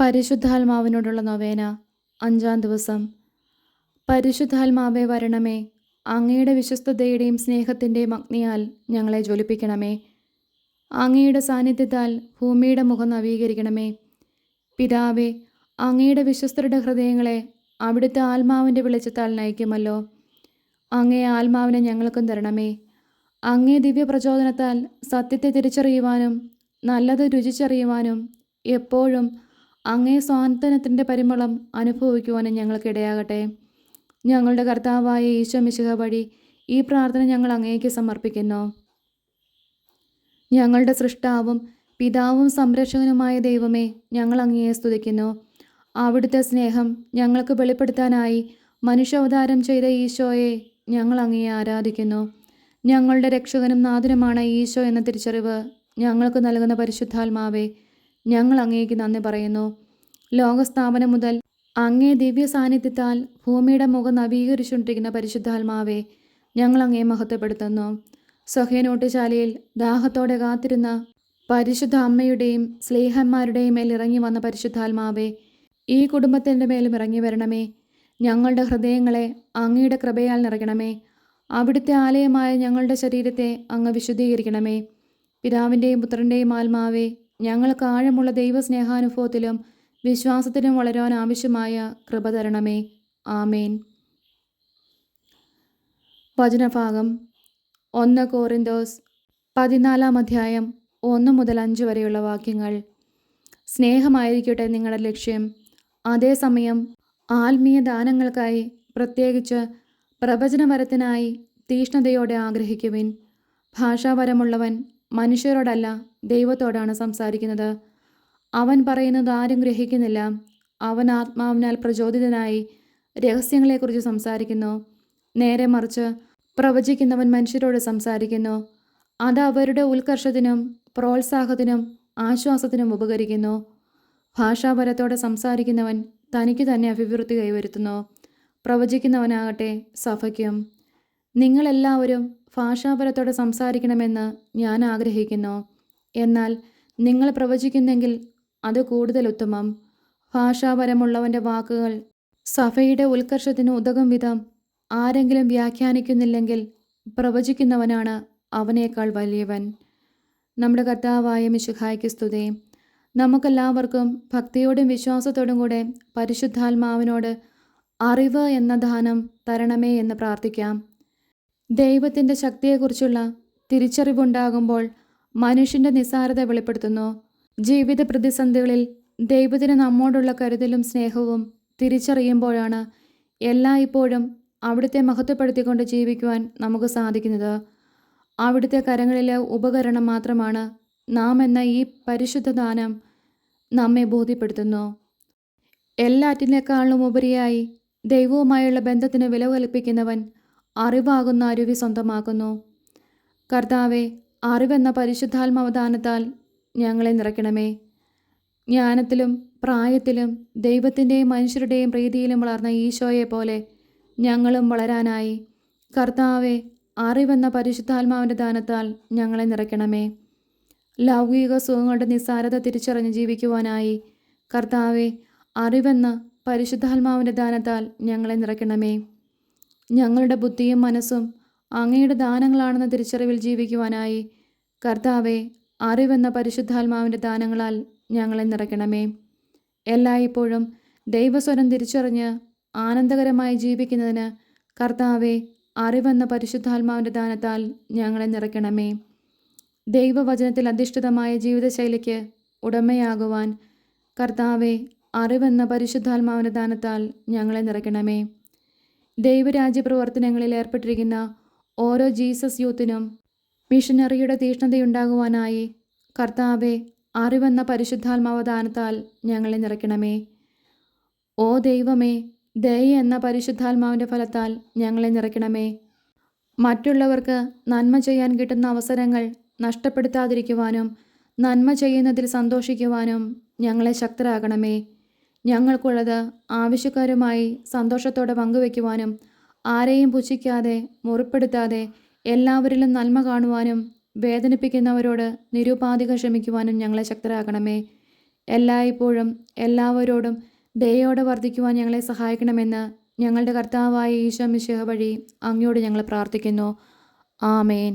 പരിശുദ്ധാത്മാവിനോടുള്ള നൊവേന 5-ാം ദിവസം. പരിശുദ്ധാത്മാവേ വരണമേ, അങ്ങയുടെ വിശ്വസ്തതയുടെയും സ്നേഹത്തിൻ്റെയും അഗ്നിയാൽ ഞങ്ങളെ ജ്വലിപ്പിക്കണമേ. അങ്ങയുടെ സാന്നിധ്യത്താൽ ഭൂമിയുടെ മുഖം നവീകരിക്കണമേ. പിതാവേ, അങ്ങയുടെ വിശ്വസ്തരുടെ ഹൃദയങ്ങളെ അവിടുത്തെ ആത്മാവിൻ്റെ വെളിച്ചത്താൽ നയിക്കുമല്ലോ. അങ്ങേ ആത്മാവിനെ ഞങ്ങൾക്കും തരണമേ. അങ്ങേ ദിവ്യപ്രചോദനത്താൽ സത്യത്തെ തിരിച്ചറിയുവാനും നല്ലത് രുചിച്ചറിയുവാനും എപ്പോഴും അങ്ങേ സ്വാന്തനത്തിൻ്റെ പരിമളം അനുഭവിക്കുവാനും ഞങ്ങൾക്കിടയാകട്ടെ. ഞങ്ങളുടെ കർത്താവായ ഈശോ മിശിഹ വഴി ഈ പ്രാർത്ഥന ഞങ്ങൾ അങ്ങേക്ക് സമർപ്പിക്കുന്നു. ഞങ്ങളുടെ സൃഷ്ടാവും പിതാവും സംരക്ഷകനുമായ ദൈവമേ, ഞങ്ങൾ അങ്ങയെ സ്തുതിക്കുന്നു. അവിടുത്തെ സ്നേഹം ഞങ്ങൾക്ക് വെളിപ്പെടുത്താനായി മനുഷ്യാവതാരം ചെയ്ത ഈശോയെ ഞങ്ങൾ അങ്ങയെ ആരാധിക്കുന്നു. ഞങ്ങളുടെ രക്ഷകനും നാഥനുമാണ് ഈശോ എന്ന തിരിച്ചറിവ് ഞങ്ങൾക്ക് നൽകുന്ന പരിശുദ്ധാത്മാവേ, ഞങ്ങൾ അങ്ങേക്ക് നന്ദി പറയുന്നു. ലോകസ്ഥാപനം മുതൽ അങ്ങേ ദിവ്യ സാന്നിധ്യത്താൽ ഭൂമിയുടെ മുഖം നവീകരിച്ചുകൊണ്ടിരിക്കുന്ന പരിശുദ്ധാത്മാവേ, ഞങ്ങൾ അങ്ങയെ മഹത്വപ്പെടുത്തുന്നു. സഹ്യനോട്ടുശാലയിൽ ദാഹത്തോടെ കാത്തിരുന്ന പരിശുദ്ധ അമ്മയുടെയും സ്ലേഹന്മാരുടെയും മേൽ ഇറങ്ങി വന്ന പരിശുദ്ധാത്മാവേ, ഈ കുടുംബത്തിൻ്റെ മേലും ഇറങ്ങി വരണമേ. ഞങ്ങളുടെ ഹൃദയങ്ങളെ അങ്ങയുടെ കൃപയാൽ നിറയ്ക്കണമേ. അവിടുത്തെ ആലയമായ ഞങ്ങളുടെ ശരീരത്തെ അങ്ങ് വിശുദ്ധീകരിക്കണമേ. പിതാവിൻ്റെയും പുത്രൻ്റെയും ആത്മാവേ, ഞങ്ങൾക്ക് ആഴമുള്ള ദൈവസ്നേഹാനുഭവത്തിലും വിശ്വാസത്തിലും വളരാൻ ആവശ്യമായ കൃപ തരണമേ. ആമേൻ. വചനഭാഗം 1 കോറിന്തോസ് 14-ാം അധ്യായം 1 മുതൽ 5 വരെയുള്ള വാക്യങ്ങൾ. സ്നേഹമായിരിക്കട്ടെ നിങ്ങളുടെ ലക്ഷ്യം. അതേസമയം ആത്മീയ ദാനങ്ങൾക്കായി, പ്രത്യേകിച്ച് പ്രവചനവരത്തിനായി തീഷ്ണതയോടെ ആഗ്രഹിക്കുവിൻ. ഭാഷാവരമുള്ളവൻ മനുഷ്യരോടല്ല ദൈവത്തോടാണ് സംസാരിക്കുന്നത്. അവൻ പറയുന്നത് ആരും ഗ്രഹിക്കുന്നില്ല. അവൻ ആത്മാവിനാൽ പ്രചോദിതനായി രഹസ്യങ്ങളെക്കുറിച്ച് സംസാരിക്കുന്നു. നേരെ മറിച്ച് പ്രവചിക്കുന്നവൻ മനുഷ്യരോട് സംസാരിക്കുന്നു. അത് അവരുടെ ഉത്കർഷത്തിനും പ്രോത്സാഹത്തിനും ആശ്വാസത്തിനും ഉപകരിക്കുന്നു. ഭാഷാപരത്തോടെ സംസാരിക്കുന്നവൻ തനിക്ക് തന്നെ അഭിവൃദ്ധി കൈവരുത്തുന്നു. പ്രവചിക്കുന്നവനാകട്ടെ സഭയ്ക്കും. നിങ്ങളെല്ലാവരും ഭാഷാപരത്തോടെ സംസാരിക്കണമെന്ന് ഞാൻ ആഗ്രഹിക്കുന്നു. എന്നാൽ നിങ്ങൾ പ്രവചിക്കുന്നെങ്കിൽ അത് കൂടുതൽ ഉത്തമം. ഭാഷാപരമുള്ളവൻ്റെ വാക്കുകൾ സഭയുടെ ഉത്കർഷത്തിന് ഉതകും വിധം ആരെങ്കിലും വ്യാഖ്യാനിക്കുന്നില്ലെങ്കിൽ പ്രവചിക്കുന്നവനാണ് അവനേക്കാൾ വലിയവൻ. നമ്മുടെ കർത്താവായ മിശിഹായ്ക്ക് സ്തുതി. നമുക്കെല്ലാവർക്കും ഭക്തിയോടും വിശ്വാസത്തോടും കൂടെ പരിശുദ്ധാത്മാവിനോട് അറിവ് എന്ന ദാനം തരണമേ എന്ന് പ്രാർത്ഥിക്കാം. ദൈവത്തിൻ്റെ ശക്തിയെക്കുറിച്ചുള്ള തിരിച്ചറിവുണ്ടാകുമ്പോൾ മനുഷ്യൻ്റെ നിസ്സാരത വെളിപ്പെടുത്തുന്നു. ജീവിത പ്രതിസന്ധികളിൽ ദൈവത്തിന് നമ്മോടുള്ള കരുതലും സ്നേഹവും തിരിച്ചറിയുമ്പോഴാണ് എല്ലായ്പ്പോഴും അവിടുത്തെ മഹത്വപ്പെടുത്തിക്കൊണ്ട് ജീവിക്കുവാൻ നമുക്ക് സാധിക്കുന്നത്. അവിടുത്തെ കരങ്ങളിലെ ഉപകരണം മാത്രമാണ് നാം എന്ന ഈ പരിശുദ്ധ ദാനം നമ്മെ ബോധ്യപ്പെടുത്തുന്നു. എല്ലാറ്റിനേക്കാളും ഉപരിയായി ദൈവവുമായുള്ള ബന്ധത്തിന് വില കൽപ്പിക്കുന്നവൻ അറിവാകുന്ന അരുവി സ്വന്തമാക്കുന്നു. കർത്താവെ, അറിവെന്ന പരിശുദ്ധാത്മാവദാനത്താൽ ഞങ്ങളെ നിറയ്ക്കണമേ. ജ്ഞാനത്തിലും പ്രായത്തിലും ദൈവത്തിൻ്റെയും മനുഷ്യരുടെയും പ്രീതിയിലും വളർന്ന ഈശോയെ പോലെ ഞങ്ങളും വളരാനായി കർത്താവെ, അറിവെന്ന പരിശുദ്ധാത്മാവിൻ്റെ ദാനത്താൽ ഞങ്ങളെ നിറയ്ക്കണമേ. ലൗകിക സുഖങ്ങളുടെ നിസ്സാരത തിരിച്ചറിഞ്ഞ് ജീവിക്കുവാനായി കർത്താവെ, അറിവെന്ന പരിശുദ്ധാത്മാവിൻ്റെ ദാനത്താൽ ഞങ്ങളെ നിറയ്ക്കണമേ. ഞങ്ങളുടെ ബുദ്ധിയും മനസ്സും അങ്ങയുടെ ദാനങ്ങളാണെന്ന തിരിച്ചറിവിൽ ജീവിക്കുവാനായി കർത്താവെ, അറിവെന്ന പരിശുദ്ധാത്മാവിൻ്റെ ദാനങ്ങളാൽ ഞങ്ങളെ നിറയ്ക്കണമേ. എല്ലായ്പ്പോഴും ദൈവസ്വരം തിരിച്ചറിഞ്ഞ് ആനന്ദകരമായി ജീവിക്കുന്നതിന് കർത്താവെ, അറിവെന്ന പരിശുദ്ധാത്മാവിൻ്റെ ദാനത്താൽ ഞങ്ങളെ നിറയ്ക്കണമേ. ദൈവവചനത്തിൽ അധിഷ്ഠിതമായ ജീവിതശൈലിക്ക് ഉടമയാകുവാൻ കർത്താവെ, അറിവെന്ന പരിശുദ്ധാത്മാവിൻ്റെ ദാനത്താൽ ഞങ്ങളെ നിറയ്ക്കണമേ. ദൈവരാജ്യ പ്രവർത്തനങ്ങളിൽ ഏർപ്പെട്ടിരിക്കുന്ന ഓരോ ജീസസ് യൂത്തിനും മിഷനറിയുടെ തീഷ്ണതയുണ്ടാകുവാനായി കർത്താവെ, അറിവെന്ന പരിശുദ്ധാത്മാവദാനത്താൽ ഞങ്ങളെ നിറയ്ക്കണമേ. ഓ ദൈവമേ, ദയ എന്ന പരിശുദ്ധാത്മാവിൻ്റെ ഫലത്താൽ ഞങ്ങളെ നിറയ്ക്കണമേ. മറ്റുള്ളവർക്ക് നന്മ ചെയ്യാൻ കിട്ടുന്ന അവസരങ്ങൾ നഷ്ടപ്പെടുത്താതിരിക്കുവാനും നന്മ ചെയ്യുന്നതിൽ സന്തോഷിക്കുവാനും ഞങ്ങളെ ശക്തരാക്കണമേ. ഞങ്ങൾക്കുള്ളത് ആവശ്യക്കാരുമായി സന്തോഷത്തോടെ പങ്കുവയ്ക്കുവാനും ആരെയും പുച്ഛിക്കാതെ മുറിപ്പെടുത്താതെ എല്ലാവരിലും നന്മ കാണുവാനും വേദനിപ്പിക്കുന്നവരോട് നിരുപാധികം ക്ഷമിക്കുവാനും ഞങ്ങളെ ശക്തരാക്കണമേ. എല്ലായ്പ്പോഴും എല്ലാവരോടും ദയോടെ വർദ്ധിക്കുവാൻ ഞങ്ങളെ സഹായിക്കണമെന്ന് ഞങ്ങളുടെ കർത്താവായ ഈശോ മിശിഹ വഴി അങ്ങയോട് ഞങ്ങൾ പ്രാർത്ഥിക്കുന്നു. ആമേൻ.